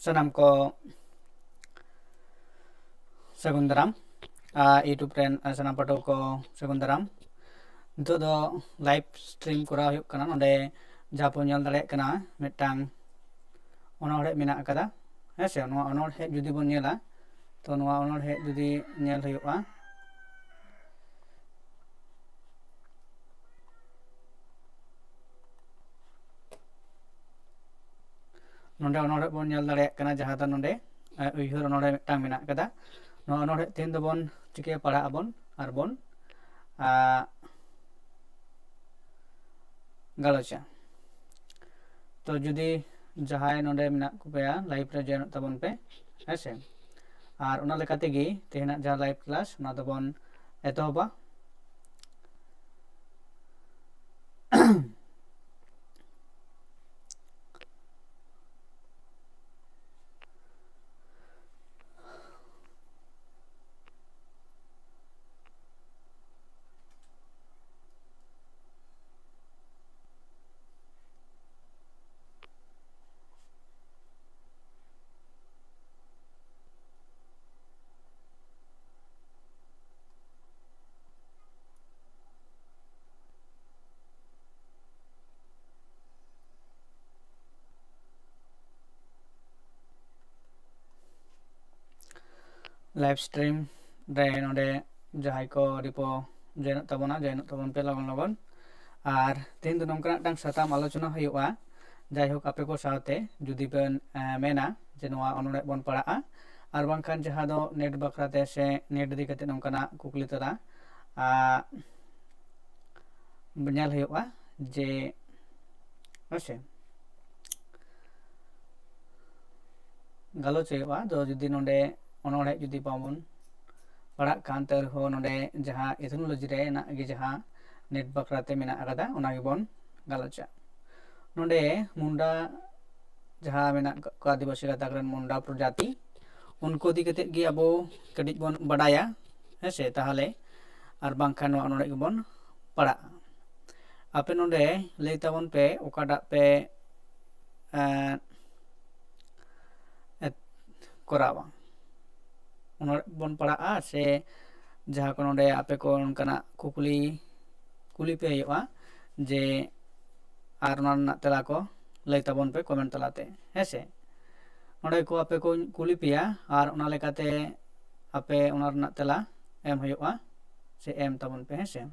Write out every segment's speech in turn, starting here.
सनाम को सगुन दाराम YouTube rain सनाम पाठक को सगुन दाराम नितो दो लाइव स्ट्रीम करा हुयुक कना नोडे जहाँ पो नेल दाड़ेयाग कना मिदटांग अनोढ़े मेनाग अकादा हेसे नोआ अनोढ़े जुदी बोन नेला तो नोआ अनोढ़े जुदी नेल हुयुगा नोडे अनोढ़े बोन नेल दाड़ेयाग कना जहाँ दा नोडे उयहर अनोढ़े मिदटांग मेनाग अकादा नोआ अनोढ़े तेहेन दो बोन चिके पढ़ा आबोन आर बोन गालोचा तो जुदी जहाय नोडे मेनाग कुपेया लाइव रे जॉइन ताबोन पे हेसे और उना लेकाते गी तेहेना जहाँ लाइव क्लास उना दो बोन एतोहबा लाइव स्ट्रीम रे नोडे जहाय को रिपो जॉइन ताबोन पे लगन लगन और तेहेन दो नोंकना मिदटांग साताम आलोचना हुयुगा जाय होक आपे को साथे जुदी बेन मेना जे नोआ अनोढ़े बोन पढ़ाआ और बांखान जहाँ दो नेट बखराते से नेट इदी काते नोंकना कुकली तरा नेल हुयुगा जे हेसे गालोच हुयुगा दो जुदी नोडे अनोढ़े जुदी बाबोन पढ़ा कान तरहो नोडे जहाँ एथनोलॉजी रे ना गे जहाँ नेट बखराते मेना अकादा उना गेबोन गालोचा नोडे मुंडा जहाँ मेना को आदिवासी गाताक रेन मुंडा प्रजाति उनको दी कते गे अबो कडिज बोन बडाया हेसे ताहले आर बांखान नोआ अनोढ़े गेबोन पढ़ा आपे नोडे लई ताबोन पे ओकाटा पे करावा अनोढ़े बोन पढ़ा से जहाँ को नोडे आपे को उनकना कुली पे हुयुगा जे आर उना तेला को लई ताबोन पे कमेंट तलाते हेसे नोडे को आपे को कुली पेया और उना लेकाते आपे उना रना तेला एम हुयुगा से एम ताबोन पे हेसे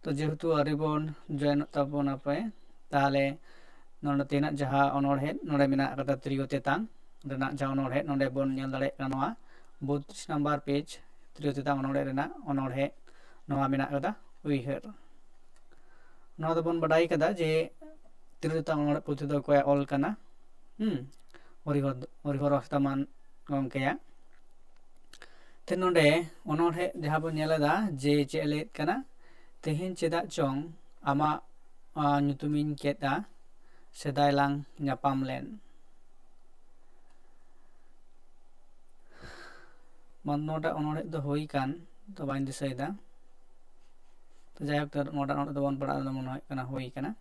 तो जेहेतु आरिबोन जॉइन ताबोन आपे ताहले नोडे तेना जहाँ अनोढ़े नोडे मेना अकादा त्रियो तेतांग रेना जहाँ अनोढ़े नोडे बोन नेल दाड़ेयाग कना नोआ 32 नंबर पेज त्रियो तेतांग अनोढ़े रेना अनोढ़े नोआ मेना अकादा उयहर नोआ दो बोन बडाई कदा जे त्रियो तेतांग अनोढ़े पुथि दो कोया ऑल कना हरिहर हस्तामान गंकेया ते नोडे अनोढ़े जहाँ बोन नेलदा जे चे लेत कना तेहेन चेदा चोंग आमा ᱧᱩᱛᱩᱢᱤᱧ ᱪᱮᱫᱟ ᱥᱮᱫᱟᱭ ᱞᱟᱝ ᱧᱟᱯᱟᱢ ᱞᱮᱱ ᱱᱚᱰᱮ ᱚᱱᱚᱲᱦᱮ ᱫᱚ ᱦᱩᱭ ᱠᱟᱱ ᱛᱚ ᱵᱟᱹᱧ ᱫᱤᱥᱟᱹᱭᱮᱫᱟ तो जायक नोडा दो बन पढ़ा मन होना हुई कना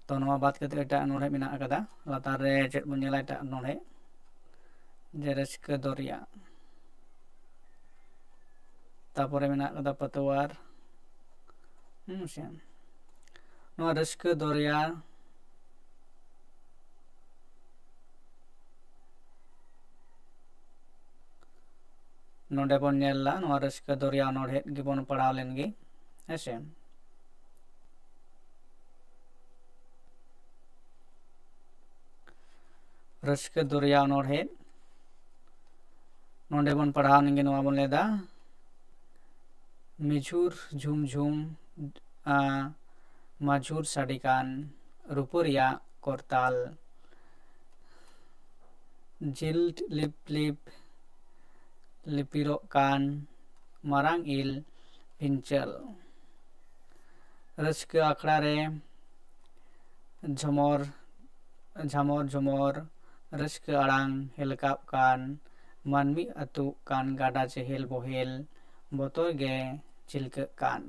तो नोआ बात करते एटा अनोढ़े मेना अकादा लातार रे चेद बन नेला एटा अनोढ़े जे रस्का दरिया तापरे मेना अकादा पतवार नोआ रस्का दरिया नोडे बन नेला नोआ रस्का दरिया अनोढ़े गे बन पढ़ा लेनगे हेसे रस्का दरिया अनोढ़े नोडे बन पढ़ा नेगे नोआ बन लेदा मिझुर झुम झुम माझुर साडिकान रुपुरिया करताल जिल्ट लिप लिप लिपिरो कान मारांग इल पिंचल रस्का आखड़ा रे झमर झमर झमर रस्क आड़ांग हेलकाब कान मानमी अतु कान गाडा चेहेल बोहेल बतर गे चिलक कान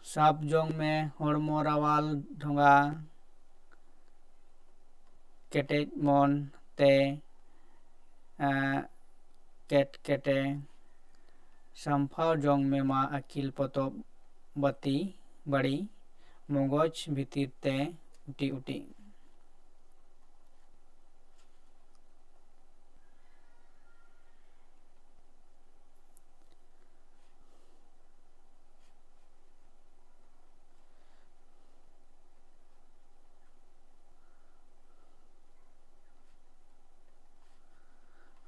साब जोंग में हड़मो रावाल ढोंगा केटेज मन ते केट केटे साम्फाव जोंग में मा अकिल पतोब बती बड़ी मगज भीतिर ते उटी उटी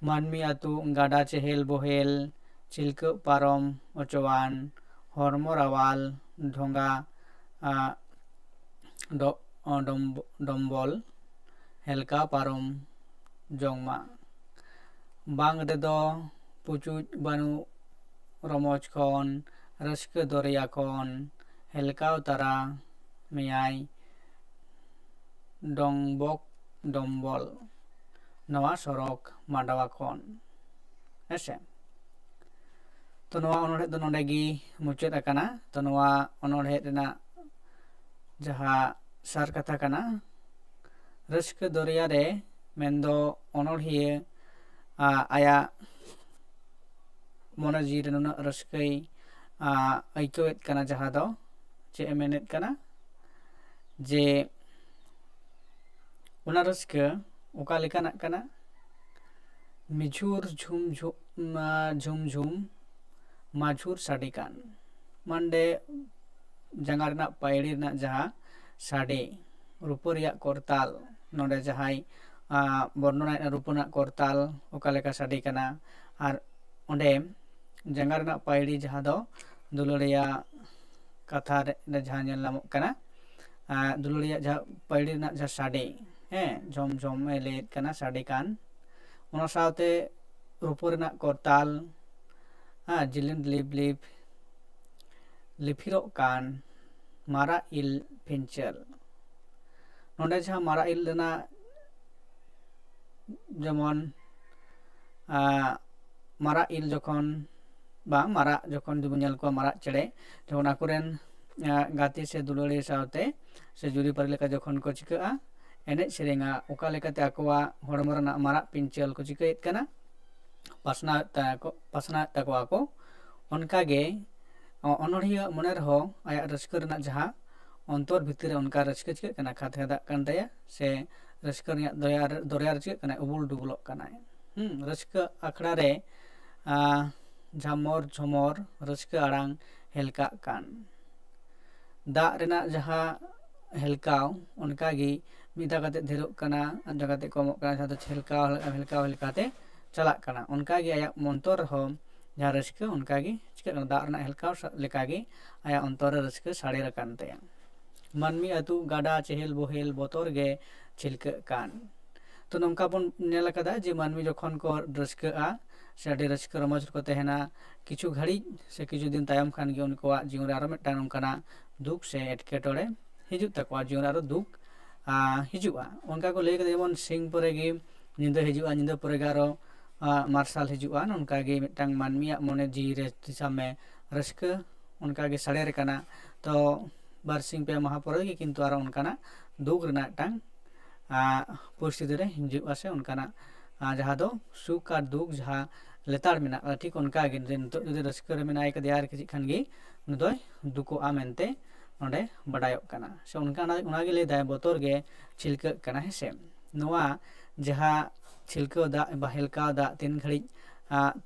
मानमी अतु गाडा चेहेल बोहेल चिलक पारम अचवान हरमो रावाल ढोंगा डम्बल हेलका पारम जोंगमा बांग रेदो पुचुज बानु रमोज खन रस्क दरिया खन हेलकाव तारा मेयाय डंगबक डम्बल नवा सरक मांडवा खन हेसे तो नवा अनोढ़े दो नोडेगी मुचाद अकाना तो नवा अनोढ़े रेना जहा सार कथा काना रस्क दरिया रे मेंदो अनोढ़िए आया मन जीरे नुना रस्कई आइकोएत काना जहा दो चे मेनेत काना जे उना रस्क ओका लेकाना काना मिझुर झुम झुम झुम माझुर साडी कान मांडे जंगा रेना पायड़ी रेना जहा साडी रूपरिया करताल नोडे जहाई वर्णना रूपना करताल ओका लेका साडी काना आर ओंडे जंगा रेना पायड़ी जहा दो दुलड़िया कथा रे जहा नेल नामोग काना दुलड़िया जहा पायड़ी रेना जहा साडी झम झम लेत काना साडी कान उना सावते रूपो रेना करताल जिलिन लिप लिप लिफिरो कान मारा इल फिंचल नोडे जहा मारा इल रेना जेमन मारा इल जखन बा मारा जखन जुबन नेल को मारा चेड़े जखन आकुरेन गाती से दुलड़ी सावते से जुरी पारी लेका जखन को चिका एने सेरेंगा ओका लेकाते आकोवा हड़मो रेना मारा पिंचल को चिकायेत काना पासना तकवा को उनकागे अनोढ़िया मने रहो आया रस्क रेना जहा अंतर भितर उनका रस्क चिकाग काना खादा कान ताया से रस्क दरिया रे चिकाग काना उबुल डुबुलोग काना रस्क आखड़ा रे झामर झमर रस्क आड़ांग हेलका कान दा रेना जहा हेलकाव उनकागी मिदा काते धेरोग काना आधा काते कमोग काना जहा दो हेलकाव हेलकाते चलाग काना उनकागी आया मंतर हो जहा रस्क उनकागी चिकाग काना दा रेना हेलकाव लेकागी आया अंतर रस्क साड़ेर कान ताया मानमी अतु गाडा चेहेल बोहेल बतर गे चिलक कान तो नोंका बन नेल कादा जे मानमी जखन को रस्कआ से आडी रस्क रमज को तहेना किछु घड़ी से किछु दिन तायम खान गे उनकोआ जीवन रे आरो मिदटां नोंकाना दुख से एटकेटोड़े हिजुग तकवा जीवन आरो दुख हिजुआ उनका को लई जेमन सिंग परे गे निंदा हिजुआ निंदा परे गे आरो मार्शल हिजुआ उनका गे मिदटां मानमिया मने जी रे दिशा में रस्क उनका गे साड़ेर काना तो बारसिंग पे माहा परे गे किंतु आरो उनकाना दुख रेना टांग परिस्थिति रे हिजुआ से उनकाना जहा दो सुख और दुख जहा लेतार मेना ठीक उनका गे नितो जुदि रस्क रे मेनाय कदिया आर किछि खान गे नुदय दुखोआ मेनते नोडे बडायोग काना से उनका ले दाय बतर गे चिलक काना हेसे नोआ जहा छिलका दा बहेलका दा तीन घड़ी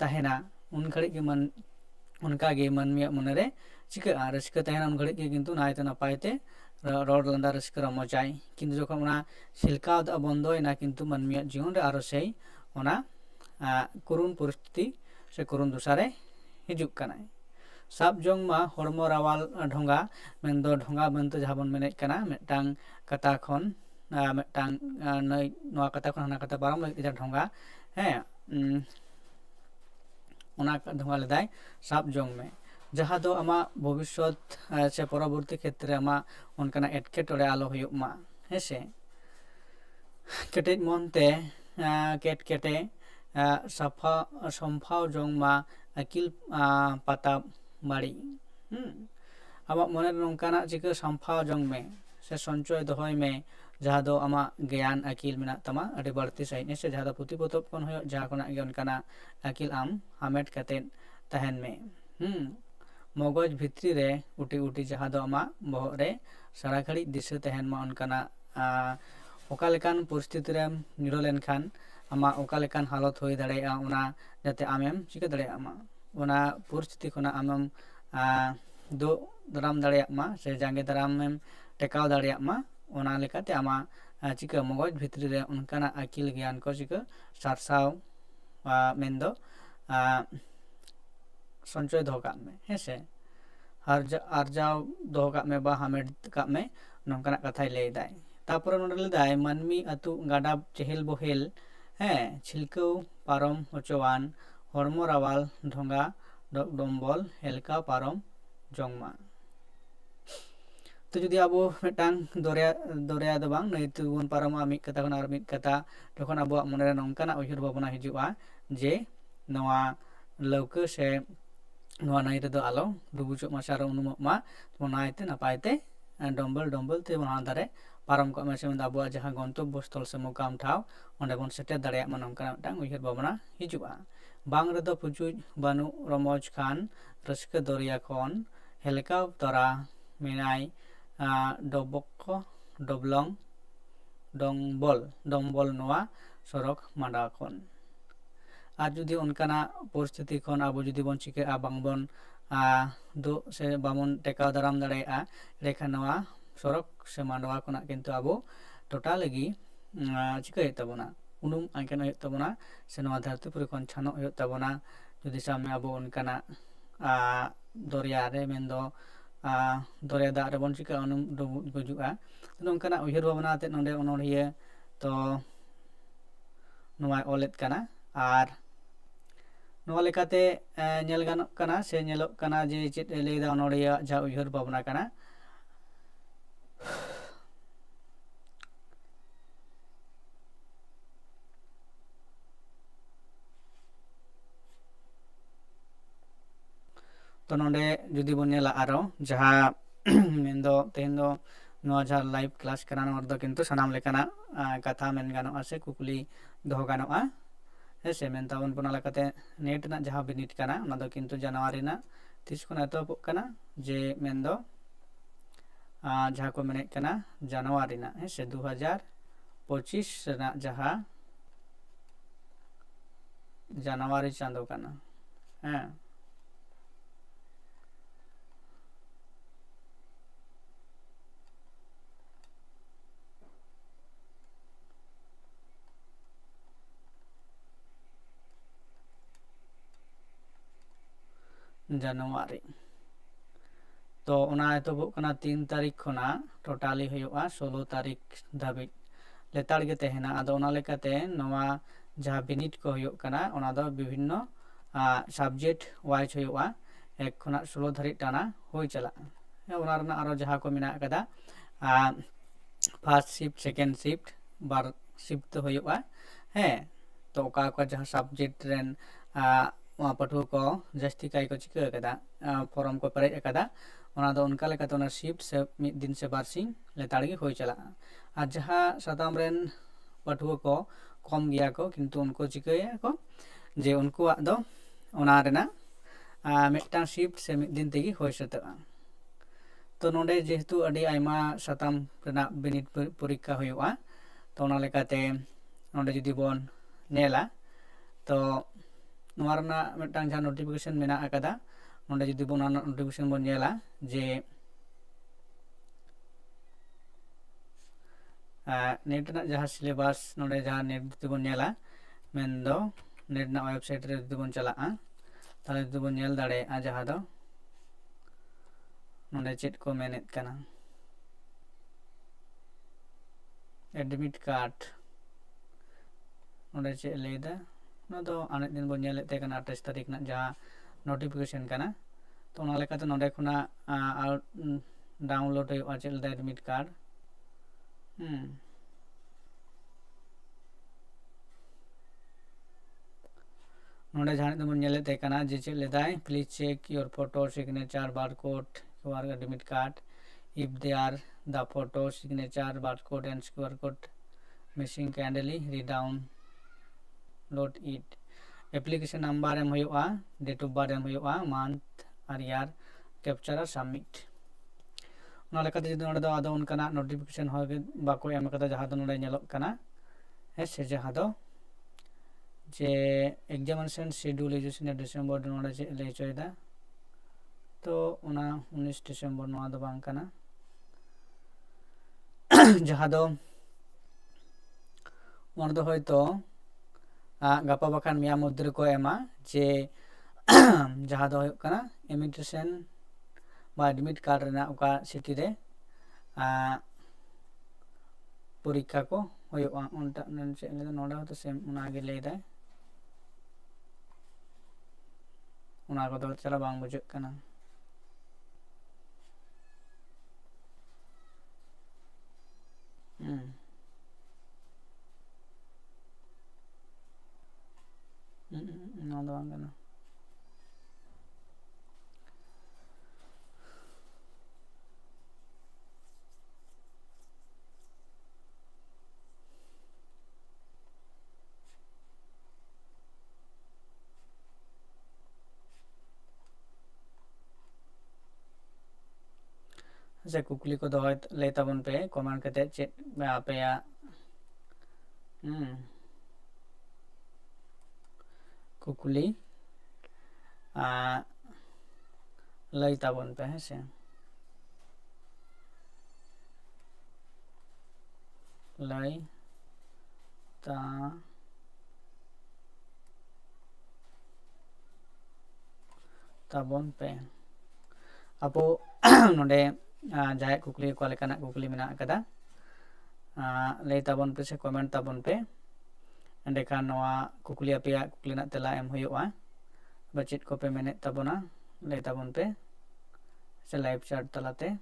तहेना उन घड़ी के मन उनका गे मानमिया मनरे चिका रस्क तहेना उन घड़ी के किंतु नायते नपायते रड़ लंदा रस्क रमजाय किंतु जखन उना छिलका दा बंदोयना किंतु मानमिया जीवन रे आरो सेई उना करुण परिस्थिति से करुण दुसारे हिजुग कानाय साब जोंग मा हड़मो रावाल ढोंगा मेनदो ढोंगा मेनते जहा बन मेनेज काना मिदटां कथा खन मिदटां नई नोआ कथा खन हाना कथा पारम लगित ढोंगा उना ढोंगा लेदाय साब जोंग में जहा दो आमा भविष्यत से परवर्ती क्षेत्र आमा उनकाना एटकेटोड़े आलो हुयुग मा हेसे ᱠᱮᱴᱮᱡ ᱢᱚᱱᱛᱮ ᱠᱮᱴ ᱠᱮᱴᱮ ᱥᱚᱢᱯᱷᱟᱣ ᱡᱚᱝ ᱢᱟ ᱟᱹᱠᱤᱞ ᱯᱟᱛᱟ ᱵᱟᱹᱲᱤᱡ ᱟᱢᱟᱜ ᱢᱚᱱᱮ ᱱᱚᱝᱠᱟᱱᱟᱜ ᱪᱤᱠᱟᱹ ᱥᱟᱢᱯᱷᱟᱣ ᱡᱚᱝ ᱢᱮ ᱥᱮ ᱥᱚᱧᱪᱚᱭ ᱫᱚᱦᱚᱭ ᱢᱮ ᱡᱟᱦᱟᱸ ᱫᱚ ᱟᱢᱟᱜ ᱜᱮᱭᱟᱱ ᱟᱹᱠᱤᱞ ᱢᱮᱱᱟᱜ ᱛᱟᱢᱟ ᱟᱹᱰᱤ ᱵᱟᱹᱲᱛᱤ ᱥᱟᱺᱦᱤᱡ ᱥᱮ ᱡᱟᱦᱟᱸ ᱫᱚ ᱯᱩᱛᱷᱤ ᱯᱚᱛᱚᱵ ᱠᱷᱚᱱ ᱦᱩᱭᱩᱜ ᱡᱟᱦᱟᱸ ᱠᱷᱚᱱᱟᱜ ᱜᱮ ᱚᱱᱠᱟᱱᱟᱜ ᱟᱹᱠᱤᱞ ᱟᱢ ᱦᱟᱢᱮᱴ ᱠᱟᱛᱮᱫ ᱛᱟᱦᱮᱱ ᱢᱮ ᱢᱚᱜᱚᱡᱽ ᱵᱷᱤᱛᱨᱤ ᱨᱮ ᱩᱴᱤ ᱩᱴᱤ ᱡᱟᱦᱟᱸ ᱫᱚ ᱟᱢᱟᱜ ᱵᱚᱦᱚᱜ ᱨᱮ ᱥᱟᱨᱟ ᱜᱷᱟᱹᱲᱤᱡ ᱫᱤᱥᱟᱹ ᱛᱟᱦᱮᱱ ᱢᱟ ᱚᱱᱠᱟᱱᱟᱜ ᱚᱠᱟ ᱞᱮᱠᱟᱱ ᱯᱚᱨᱤᱥᱛᱷᱤᱛᱤ ᱨᱮᱢ ᱧᱩᱨᱦᱟᱹ ᱞᱮᱱᱠᱷᱟᱱ ᱟᱢᱟᱜ ᱚᱠᱟ ᱞᱮᱠᱟᱱ ᱦᱟᱞᱚᱛ ᱦᱩᱭ ᱫᱟᱲᱮᱭᱟᱜᱼᱟ ᱚᱱᱟ ᱡᱟᱛᱮ ᱟᱢᱮᱢ ᱪᱤᱠᱟᱹ ᱫᱟᱲᱮᱭᱟᱜ ᱢᱟ ᱚᱱᱟ ᱯᱚᱨᱤᱥᱛᱷᱤᱛᱤ ᱠᱷᱚᱱᱟᱜ ᱟᱢᱮᱢ ᱫᱩᱜ ᱫᱟᱨᱟᱢ ᱫᱟᱲᱮᱭᱟᱜ ᱢᱟ ᱥᱮ ᱡᱟᱸᱜᱮ ᱫᱟᱨᱟᱢᱮᱢ ᱴᱮᱠᱟᱣ ᱫᱟᱲᱮᱭᱟᱜ ᱢᱟ ᱚᱱᱟ ᱞᱮᱠᱟᱛᱮ ᱟᱢᱟᱜ ᱪᱤᱠᱟᱹ ᱢᱚᱜᱚᱡᱽ ᱵᱷᱤᱛᱨᱤ ᱨᱮ ᱚᱱᱠᱟᱱᱟᱜ ᱟᱹᱠᱤᱞ ᱜᱮᱭᱟᱱ ᱠᱚ ᱪᱤᱠᱟᱹ ᱥᱟᱨᱥᱟᱣ ᱢᱮᱱᱫᱚ ᱥᱚᱧᱪᱚᱭ ᱫᱚᱦᱚ ᱠᱟᱜ ᱢᱮ ᱦᱮᱸᱥᱮ ᱟᱨᱡᱟᱣ ᱫᱚᱦᱚ ᱠᱟᱜ ᱢᱮ ᱵᱟ ᱦᱟᱢᱮᱴ ᱠᱟᱜ ᱢᱮ ᱱᱚᱝᱠᱟᱱᱟᱜ ᱠᱟᱛᱷᱟᱭ ᱞᱟᱹᱭᱫᱟᱭ ᱛᱟᱯᱚᱨᱮ ᱱᱚᱰᱮ ᱞᱟᱹᱭᱫᱟᱭ ᱢᱟᱹᱱᱢᱤ ᱟᱹᱛᱩ ᱜᱟᱰᱟ ᱪᱮᱦᱮᱞ ᱵᱚᱦᱮᱞ ᱪᱷᱤᱞᱠᱟᱹᱣ ᱯᱟᱨᱚᱢ ᱦᱚᱪᱚᱣᱟᱱ ᱦᱚᱲᱢᱚ ᱨᱟᱣᱟᱞ ᱰᱷᱚᱸᱜᱟ ᱰᱚᱢᱵᱚᱞ ᱦᱮᱞᱠᱟᱣ ᱯᱟᱨᱚᱢ ᱡᱚᱝ ᱢᱟ ᱛᱚ ᱡᱩᱫᱤ ᱟᱵᱚ ᱢᱤᱫᱴᱟᱝ ᱫᱚᱨᱭᱟ ᱫᱚ ᱵᱟᱝ ᱱᱟᱹᱭ ᱛᱮᱵᱚᱱ ᱯᱟᱨᱚᱢᱚᱜᱼᱟ ᱢᱤᱫ ᱠᱟᱛᱷᱟ ᱠᱷᱚᱱ ᱟᱨ ᱢᱤᱫ ᱠᱟᱛᱷᱟ ᱛᱚᱠᱷᱚᱱ ᱟᱵᱚᱣᱟᱜ ᱢᱚᱱᱮᱨᱮ ᱱᱚᱝᱠᱟᱱᱟᱜ ᱩᱭᱦᱟᱹᱨ ᱵᱷᱟᱵᱽᱱᱟ ᱦᱤᱡᱩᱜᱼᱟ ᱡᱮ ᱱᱚᱣᱟ ᱞᱟᱹᱣᱠᱟᱹ ᱥᱮ ᱱᱚᱣᱟ ᱱᱟᱹᱭ ᱨᱮᱫᱚ ᱟᱞᱚ ᱰᱩᱵᱩᱡᱚᱜ ᱢᱟ ᱥᱮ ᱟᱨᱚ ᱩᱱᱩᱢᱚᱜ ᱢᱟ ᱱᱟᱭᱛᱮ ᱱᱟᱯᱟᱭ ᱛᱮ ᱰᱚᱢᱵᱚᱞ ᱰᱚᱢᱵᱚᱞ ᱛᱮ ᱦᱟᱱᱟ ᱫᱷᱟᱨᱮ ᱯᱟᱨᱚᱢ ᱠᱚᱜ ᱢᱮ ᱥᱮ ᱟᱵᱚᱣᱟᱜ ᱡᱟᱦᱟᱸ ᱜᱚᱱᱛᱚᱵᱵᱚ ᱥᱛᱷᱚᱞ ᱥᱮ ᱢᱚᱠᱟᱢ ᱴᱷᱟᱶ ᱚᱸᱰᱮ ᱵᱚᱱ ᱥᱮᱴᱮᱨ ᱫᱟᱲᱮᱭᱟᱜ ᱢᱟ ᱱᱚᱝᱠᱟᱱᱟᱜ ᱢᱤᱫᱴᱟᱝ ᱩᱭᱦᱟᱹᱨ ᱵᱷᱟᱵᱽᱱᱟ ᱦᱤᱡᱩᱜᱼᱟ ᱵᱟᱝ ᱨᱮᱫᱚ ᱯᱩᱪᱩᱡ ᱵᱟᱹᱱᱩᱜ ᱨᱚᱢᱚᱡᱽ ᱠᱷᱟᱱ ᱨᱟᱹᱥᱠᱟᱹ ᱫᱚᱨᱭᱟ ᱠᱷᱚᱱ ᱦᱮᱞᱠᱟᱣ ᱛᱚᱨᱟ ᱢᱮᱱᱟᱭ ᱰᱚᱵᱚᱠᱠᱚ ᱰᱚᱵᱞᱚᱝ ᱰᱚᱢᱵᱚᱞ ᱱᱚᱣᱟ ᱥᱚᱲᱚᱠ ᱢᱟᱰᱟ ᱠᱷᱚᱱ ᱟᱨ ᱡᱩᱫᱤ ᱚᱱᱠᱟᱱᱟᱜ ᱯᱚᱨᱤᱥᱛᱷᱤᱛᱤ ᱠᱷᱚᱱ ᱟᱵᱚ ᱡᱩᱫᱤ ᱵᱚᱱ ᱪᱤᱠᱟᱹᱜᱼᱟ ᱵᱟᱝᱵᱚᱱ ᱫᱩᱜ ᱥᱮ ᱵᱟᱵᱚᱱ ᱴᱮᱠᱟᱣ ᱫᱟᱨᱟᱢ ᱫᱟᱲᱮᱭᱟᱜᱼᱟ ᱮᱸᱰᱮᱠᱷᱟᱱ ᱱᱚᱣᱟ ᱥᱚᱲᱚᱠ ᱥᱮ ᱢᱟᱰᱣᱟ ᱠᱷᱚᱱᱟᱜ ᱠᱤᱱᱛᱩ ᱟᱵᱚ ᱴᱳᱴᱟᱞᱤ ᱪᱤᱠᱟᱹᱭ ᱦᱩᱭᱩᱜ ᱛᱟᱵᱚᱱᱟ ᱩᱱᱩᱢ ᱟᱸᱠᱮᱱ ᱦᱩᱭᱩᱜ ᱛᱟᱵᱚᱱᱟ ᱥᱮ ᱱᱚᱣᱟ ᱫᱷᱟᱹᱨᱛᱤ ᱯᱩᱨᱤ ᱠᱷᱚᱱ ᱪᱷᱟᱱᱚᱜ ᱦᱩᱭᱩᱜ ᱛᱟᱵᱚᱱᱟ ᱡᱩᱫᱤ ᱥᱟᱵ ᱢᱮ ᱟᱵᱚ ᱚᱱᱠᱟᱱᱟᱜ ᱫᱚᱨᱭᱟ ᱨᱮ ᱢᱮᱱᱫᱚ ᱫᱚᱨᱭᱟ ᱫᱟᱜ ᱨᱮᱵᱚᱱ ᱪᱤᱠᱟᱹᱜᱼᱟ ᱩᱱᱩᱢ ᱰᱩᱵᱩᱡ ᱜᱩᱡᱩᱜᱼᱟ ᱱᱚᱝᱠᱟᱱᱟᱜ ᱩᱭᱦᱟᱹᱨ ᱵᱷᱟᱵᱽᱱᱟ ᱟᱛᱮᱫ ᱱᱚᱰᱮ ᱚᱱᱚᱲᱦᱤᱭᱟᱹ ᱛᱚ ᱱᱚᱣᱟᱭ ᱚᱞᱮᱫ ᱠᱟᱱᱟ ᱟᱨ ᱱᱚᱣᱟ ᱞᱮᱠᱟᱛᱮ ᱧᱮᱞ ᱜᱟᱱᱚᱜ ᱠᱟᱱᱟ ᱥᱮ ᱧᱮᱞᱚᱜ ᱠᱟᱱᱟ ᱡᱮ ᱪᱮᱫ ᱮ ᱞᱟᱹᱭᱫᱟ ᱚᱱᱚᱲᱦᱤᱭᱟᱹᱣᱟᱜ ᱡᱟᱦᱟᱸ ᱩᱭᱦᱟᱹᱨ ᱵᱷᱟᱵᱽᱱᱟ ᱠᱟᱱᱟ ᱛᱚ ᱱᱚᱰᱮ ᱡᱩᱫᱤ ᱵᱚᱱ ᱧᱮᱞᱟ ᱟᱨᱚ ᱡᱟᱦᱟᱸ ᱢᱮᱱᱫᱚ ᱛᱮᱦᱮᱧ ᱫᱚ ᱱᱚᱣᱟ ᱡᱟᱦᱟᱸ ᱞᱟᱭᱤᱵᱷ ᱠᱞᱟᱥ ᱠᱟᱱᱟ ᱱᱚᱣᱟ ᱨᱮᱫᱚ ᱠᱤᱱᱛᱩ ᱥᱟᱱᱟᱢ ᱞᱮᱠᱟᱱᱟᱜ ᱠᱟᱛᱷᱟ ᱢᱮᱱ ᱜᱟᱱᱚᱜᱼᱟ ᱥᱮ ᱠᱩᱠᱞᱤ ᱫᱚᱦᱚ ᱜᱟᱱᱚᱜᱼᱟ ᱦᱮᱸᱥᱮ ᱢᱮᱱ ᱛᱟᱵᱚᱱ ᱚᱱᱟ ᱞᱮᱠᱟᱛᱮ ᱱᱮᱴ ᱨᱮᱱᱟᱜ ᱡᱟᱦᱟᱸ ᱵᱤᱱᱤᱰ ᱠᱟᱱᱟ ᱚᱱᱟ ᱫᱚ ᱠᱤᱱᱛᱩ ᱡᱟᱱᱩᱣᱟᱨᱤ ᱨᱮᱱᱟᱜ ᱛᱤᱥ ᱠᱷᱚᱱ ᱮᱛᱚᱦᱚᱵᱚᱜ ᱠᱟᱱᱟ ᱡᱮ ᱢᱮᱱᱫᱚ ᱡᱟᱦᱟᱸ ᱠᱚ ᱢᱮᱱᱮᱫ ᱠᱟᱱᱟ ᱡᱟᱱᱩᱣᱟᱨᱤ ᱨᱮᱱᱟᱜ ᱦᱮᱸᱥᱮ 2025 ᱨᱮᱱᱟᱜ ᱡᱟᱦᱟᱸ ᱡᱟᱱᱩᱣᱟᱨᱤ ᱪᱟᱸᱫᱳ ᱠᱟᱱᱟ ᱡᱟᱱᱩᱣᱟᱨᱤ ᱛᱚ ᱚᱱᱟ ᱮᱛᱚᱦᱚᱵᱚᱜ ᱠᱟᱱᱟ 3 ᱛᱟᱹᱨᱤᱠᱷ ᱠᱷᱚᱱᱟᱜ ᱴᱳᱴᱟᱞᱤ ᱦᱩᱭᱩᱜᱼᱟ 16 ᱛᱟᱹᱨᱤᱠᱷ ᱫᱷᱟᱹᱵᱤᱡ ᱞᱮᱛᱟᱲ ᱜᱮ ᱛᱟᱦᱮᱱᱟ ᱟᱫᱚ ᱚᱱᱟ ᱞᱮᱠᱟᱛᱮ ᱱᱚᱣᱟ ᱡᱟᱦᱟᱸ ᱵᱤᱱᱤᱰ ᱠᱚ ᱦᱩᱭᱩᱜ ᱠᱟᱱᱟ ᱚᱱᱟ ᱫᱚ ᱵᱤᱵᱷᱤᱱᱱᱚ ᱥᱟᱵᱡᱮᱠᱴ ᱳᱣᱟইᱡ ᱦᱩᱭᱩᱜᱼᱟ 1 ᱠᱷᱚᱱᱟᱜ 16 ᱫᱷᱟᱹᱨᱤᱡ ᱴᱟনা ᱦᱩᱭ ᱪᱟᱞᱟᱜᱼᱟ ᱚᱱᱟ ᱨᱮᱱᱟᱜ ᱟᱨᱚ ᱡᱟᱦᱟᱸ ᱠᱚ ᱢᱮᱱᱟᱜ ᱟᱠᱟᱫᱟ ᱯᱷᱟᱨᱥᱴ ᱥᱤᱯᱴ ᱥᱮᱠᱮᱱᱰ ᱥᱤᱯᱴ ᱵᱟᱨ ᱥᱤᱯᱴ ᱦᱩᱭᱩᱜᱼᱟ ᱛᱚ ᱚᱠᱟ ᱚᱠᱟ ᱡᱟᱦᱟᱸ ᱥᱟᱵᱡᱮᱠᱴ ᱨᱮᱱ ᱯᱟᱹᱴᱷᱩᱣᱟᱹ ᱠᱚ ᱡᱟᱹᱥᱛᱤ ᱠᱟᱭ ᱠᱚ ᱪᱤᱠᱟᱹ ᱟᱠᱟᱫᱟ ᱯᱷᱚᱨᱚᱢ ᱠᱚ ᱯᱮᱨᱮᱡ ᱟᱠᱟᱫᱟ ᱚᱱᱟ ᱫᱚ ᱚᱱᱠᱟ ᱞᱮᱠᱟᱛᱮ ᱚᱱᱟ ᱥᱤᱯᱴ ᱥᱮ ᱢᱤᱫ ᱫᱤᱱ ᱥᱮ ᱵᱟᱨᱥᱤᱧ ᱞᱮᱛᱟᱲ ᱜᱮ ᱦᱩᱭ ᱪᱟᱞᱟᱜᱼᱟ ᱟᱨ ᱡᱟᱦᱟᱸ ᱥᱟᱛᱟᱢ ᱨᱮᱱ ᱯᱟᱹᱴᱷᱩᱣᱟᱹ ᱠᱚ ᱠᱚᱢ ᱜᱮᱭᱟ ᱠᱚ ᱠᱤᱱᱛᱩ ᱩᱱᱠᱩ ᱪᱤᱠᱟᱹᱭᱟ ᱠᱚ ᱡᱮ ᱩᱱᱠᱩᱣᱟᱜ ᱫᱚ ᱚᱱᱟ ᱨᱮᱱᱟᱜ ᱢᱤᱫᱴᱟᱝ ᱥᱤᱯᱴ ᱥᱮ ᱢᱤᱫ ᱫᱤᱱ ᱛᱮᱜᱮ ᱦᱩᱭ ᱥᱟᱹᱛᱟᱹᱜᱼᱟ ᱛᱚ ᱱᱚᱰᱮ ᱡᱮᱦᱮᱛᱩ ᱟᱹᱰᱤ ᱟᱭᱢᱟ ᱥᱟᱛᱟᱢ ᱨᱮᱱᱟᱜ ᱵᱤᱱᱤᱰ ᱯᱚᱨᱤᱠᱠᱷᱟ ᱦᱩᱭᱩᱜᱼᱟ ᱛᱚ ᱚᱱᱟ ᱞᱮᱠᱟᱛᱮ ᱱᱚᱰᱮ ᱡᱩᱫᱤ ᱵᱚᱱ ᱧᱮᱞᱟ ᱛᱚ ᱱᱚᱣᱟ ᱨᱮᱱᱟᱜ ᱢᱤᱫᱴᱟᱝ ᱡᱟᱦᱟᱸ ᱱᱳᱴᱤᱯᱷᱤᱠᱮᱥᱚᱱ ᱢᱮᱱᱟᱜ ᱟᱠᱟᱫᱟ ᱱᱚᱰᱮ ᱡᱩᱫᱤ ᱵᱚᱱ ᱚᱱᱟ ᱱᱳᱴᱤᱯᱷᱤᱠᱮᱥᱚᱱ ᱵᱚᱱ ᱧᱮᱞᱟ ᱡᱮ ᱱᱮᱴ ᱨᱮᱱᱟᱜ ᱡᱟᱦᱟᱸ ᱥᱤᱞᱮᱵᱟᱥ ᱱᱚᱰᱮ ᱡᱟᱦᱟᱸ ᱱᱮᱴ ᱡᱩᱫᱤ ᱵᱚᱱ ᱧᱮᱞᱟ ᱢᱮᱱᱫᱚ ᱱᱮᱴ ᱨᱮᱱᱟᱜ ᱳᱭᱮᱵᱥᱟᱭᱤᱴ ᱨᱮ ᱡᱩᱫᱤ ᱵᱚᱱ ᱪᱟᱞᱟᱜᱼᱟ ᱛᱟᱦᱚᱞᱮ ᱡᱩᱫᱤ ᱵᱚᱱ ᱧᱮᱞ ᱫᱟᱲᱮᱭᱟᱜᱼᱟ ᱡᱟᱦᱟᱸ ᱫᱚ ᱱᱚᱰᱮ ᱪᱮᱫ ᱠᱚ ᱢᱮᱱᱮᱫ ᱠᱟᱱᱟ ᱮᱰᱢᱤᱴ ᱠᱟᱨᱰ ᱱᱚᱰᱮ ᱪᱮᱫ ᱮ ᱞᱟᱹᱭᱫᱟ ᱚᱱᱟ ᱫᱚ ᱟᱱᱮᱜ ᱫᱤᱱ ᱵᱚᱱ ᱧᱮᱞᱮᱫ ᱛᱟᱦᱮᱸ ᱠᱟᱱᱟ 28 ᱛᱟᱹᱨᱤᱠᱷ ᱨᱮᱱᱟᱜ ᱡᱟᱦᱟᱸ ᱱᱳᱴᱤᱯᱷᱤᱠᱮᱥᱚᱱ ᱠᱟᱱᱟ ᱛᱚ ᱚᱱᱟ ᱞᱮᱠᱟᱛᱮ ᱱᱚᱰᱮ ᱠᱷᱚᱱᱟᱜ ᱰᱟᱣᱩᱱᱞᱳᱰ ᱦᱩᱭᱩᱜᱼᱟ ᱪᱮᱫ ᱞᱮᱠᱟ ᱮᱰᱢᱤᱴ ᱠᱟᱨᱰ नोडे जहाँ दबन नेले ते कना जे चेक लेदाय please check your photo signature barcode QR admit card if they are the photo signature barcode and QR code missing kindly read down load it application number em huyuga date of birth em huyuga month or year capture submit ᱚᱱᱟ ᱞᱮᱠᱟᱛᱮ ᱡᱩᱫᱤ ᱱᱚᱰᱮ ᱫᱚ ᱟᱫᱚ ᱚᱱᱠᱟᱱᱟᱜ notification ᱦᱚᱸ ᱵᱟᱠᱚ ᱮᱢ ᱠᱟᱫᱟ ᱡᱟᱦᱟᱸ ᱫᱚ ᱱᱚᱰᱮ ᱧᱮᱞᱚᱜ ᱠᱟᱱᱟ ᱦᱮᱸᱥᱮ ᱡᱟᱦᱟᱸ ᱫᱚ जे एग्जामिनेशन शेड्यूल है डिसेम्बर नोड़े चे ले चोयदा तो उना 19 डिसेम्बर नोआ दो बांग कना जहाँ दो उन दो होय तो गापा बखान मिया मुद्र को एमा जे जहाँ दो होय कना इमिग्रेशन बा एडमिट कार्ड रेना उका सिटी रे परीक्षा को होयोगा उनटा ननचे नोड़ा तो सेम उना आगे ले दा उना को तो चला बांग बुझुग कना ना दो बांग कना से कुकली को दो ले तबन पे कमेंट करते चेक में आपे या कुकली ले तबन पे है से ले ता तबन पे अपो नोडे जाए कुकली को लेकाना कुकली मेना कदा ले तबन पे से कमेंट तबन पे एंडेखान नोआ कुकली अपिया कुकली ना तेला एम हुयुआ बचेट को पे मेने तबना ले तबन पे से लाइव चैट तलाते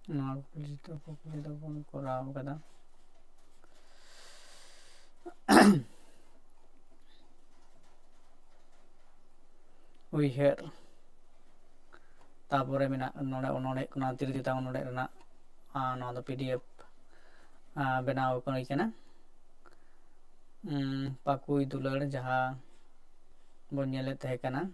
कुकली तो बन कराव कदा उइहेर तापरे मेना नोडे ओनोडे कोना तिरति ता ओनोडे रना नोआ दो पीडीएफ बनाव कई कना पाकुई दुलड़ जहाँ बन नेले तहे कना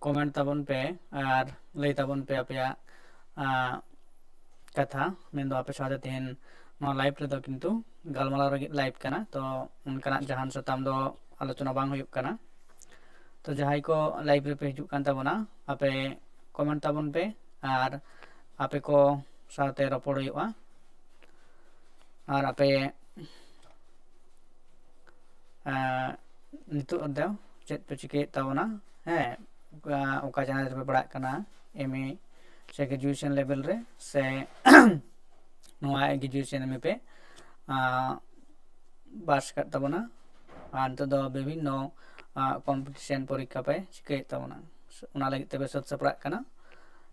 कमेंट तबन पे और ले तबन पे अपया कथा मेन दो आपे साथे तेहन नो लाइव रे दो किंतु गालमालाव रे लाइव कना तो उनकना जहान सताम दो आलोचना बांग हुयुक कना तो जहाई को लाइव रे पे हिजुक कान ताबोना आपे कमेंट ताबन पे और आपे को साथे रपड़ हुयुआ और आपे नितु दो चेत पे चिके ताबोना है ओका चैनल रे पढ़ा कना एमए से ग्रेजुएशन लेवल रे से नोआ ग्रेजुएशन एमए पे ᱯᱟᱥ ᱠᱟᱫ ᱛᱟᱵᱚᱱᱟ ᱟᱨ ᱱᱤᱛᱚᱜ ᱫᱚ ᱵᱤᱵᱷᱤᱱᱱᱚ ᱠᱚᱢᱯᱤᱴᱤᱥᱮᱱ ᱯᱚᱨᱤᱠᱷᱟ ᱯᱮ ᱪᱤᱠᱟᱹᱭᱮᱫ ᱛᱟᱵᱚᱱᱟ, ᱚᱱᱟ ᱞᱟᱹᱜᱤᱫ ᱛᱮᱯᱮ ᱥᱟᱹᱛ ᱥᱟᱯᱲᱟᱜ ᱠᱟᱱᱟ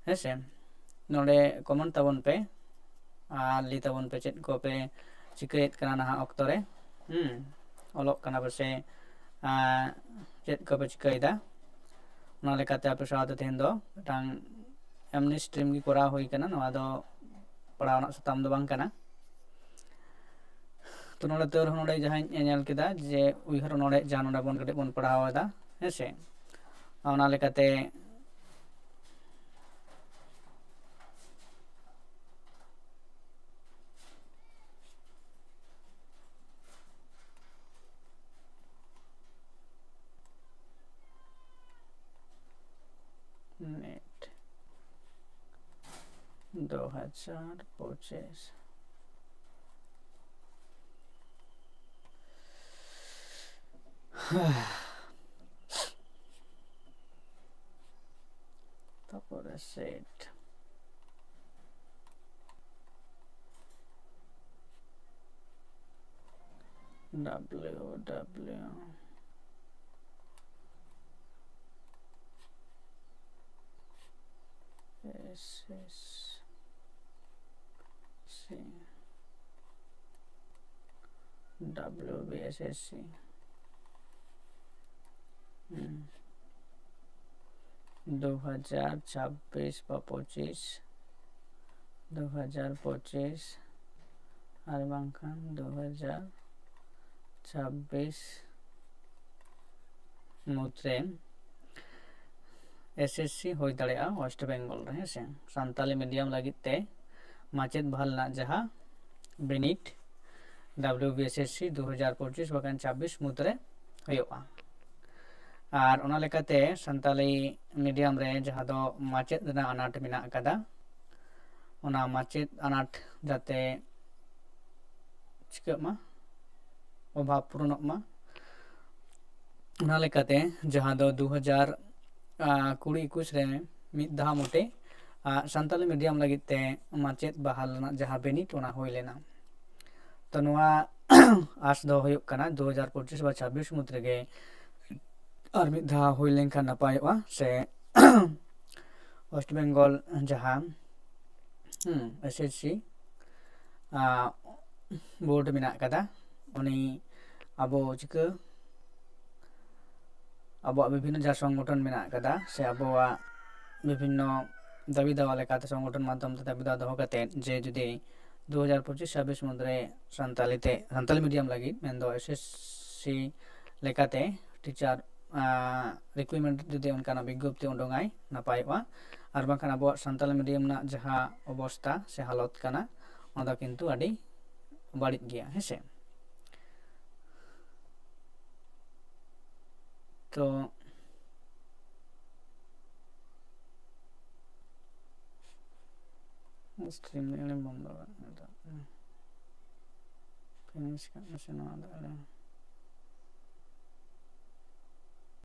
ᱦᱮᱸᱥᱮ। ᱱᱚᱰᱮ ᱠᱚᱢᱮᱱᱴ ᱛᱟᱵᱚᱱ ᱯᱮ ᱟᱨ ᱞᱟᱹᱭ ᱛᱟᱵᱚᱱ ᱯᱮ ᱪᱮᱫ ᱠᱚᱯᱮ ᱪᱤᱠᱟᱹᱭᱮᱫ ᱠᱟᱱᱟ ᱱᱟᱦᱟᱜ ᱚᱠᱛᱚ ᱨᱮ, ᱚᱞᱚᱜ ᱠᱟᱱᱟ ᱯᱮ ᱥᱮ ᱪᱮᱫ ᱠᱚᱯᱮ ᱪᱤᱠᱟᱹᱭᱮᱫᱟ। ᱚᱱᱟ ᱞᱮᱠᱟᱛᱮ ᱟᱯᱮ ᱥᱟᱶᱛᱮ ᱛᱮᱦᱮᱧ ᱫᱚ ᱢᱤᱫᱴᱟᱝ ᱮᱢᱱᱤ ᱥᱴᱨᱤᱢ ᱜᱮ ᱠᱚᱨᱟᱣ ᱦᱩᱭ ᱠᱟᱱᱟ, ᱱᱚᱣᱟ ᱫᱚ ᱯᱟᱲᱦᱟᱣ ᱨᱮᱱᱟᱜ ᱥᱟᱛᱟᱢ ᱫᱚ ᱵᱟᱝ ᱠᱟᱱᱟ। ᱛᱚ ᱱᱚᱰᱮ ᱛᱟᱹᱣ ᱨᱮᱦᱚᱸ ᱱᱚᱰᱮ ᱡᱟᱦᱟᱸᱧ ᱧᱮᱞ ᱠᱮᱫᱟ ᱡᱮ ᱩᱭᱦᱟᱹᱨ ᱚᱱᱚᱬᱦᱮ ᱡᱟᱦᱟᱸ ᱱᱚᱰᱮ ᱵᱚᱱ ᱠᱟᱹᱴᱤᱡ ᱵᱚᱱ ᱯᱟᱲᱦᱟᱣ ᱮᱫᱟ ᱦᱮᱸᱥᱮ, ᱚᱱᱟ ᱞᱮᱠᱟᱛᱮ नेट 2025 তারপরে সেট www SSC WBSSC 2026 বা 25 2025 আর বাংখান 2026 মুদ্রে एसएससी हो दाड़ा वेस्ट बेंगल रे से सानताली मीडियम लगित ते माचेद बहाल जहाँ बिनिट WBSSC 2025 बकान 26 मुद्रे हुआ और ओना लेकाते सानताली मीडियम रे जहाँ दो माचेद ना अनाट मेना कदा ओना माचेद अनाट जाते चिकामा अभाव पूर्णमा ओना लेकाते जहाँ दो 2020-21 रे मिद धा मोटे सानताली मीडियम लगित ते माचेद बहाल जहाँ बिनिट ओना होई लेना तो नोआ आस दो हुयुग कना 2025 बा 26 मुद्रे गे और मिद धा हुई लेनखान नापायोआ से वेस्ट बेंगल जहाँ एसएससी बोर्ड मेना कदा उनी अबो चिका अब विभिन्न जहाँ संगठन मेना कदा से अबो विभिन्न दाबी दावा लेकाते संगठन माध्यम ते दाबी दावा दोहो कते जे जुदी 2025-26 मुद्रे सानताली मीडियम लगी मेनदो एसएससी लेकाते टीचर रिक्रूटमेंट जुदी उनकाना विज्ञप्ति उडोंगाय नापायोआ और बांखान अब सानताली मीडियम ना जहाँ अवस्था से हालत काना ओना किन्तु आडी बाड़िज गया हेसे तो स्ट्रीम बंद फिनिश करने से ना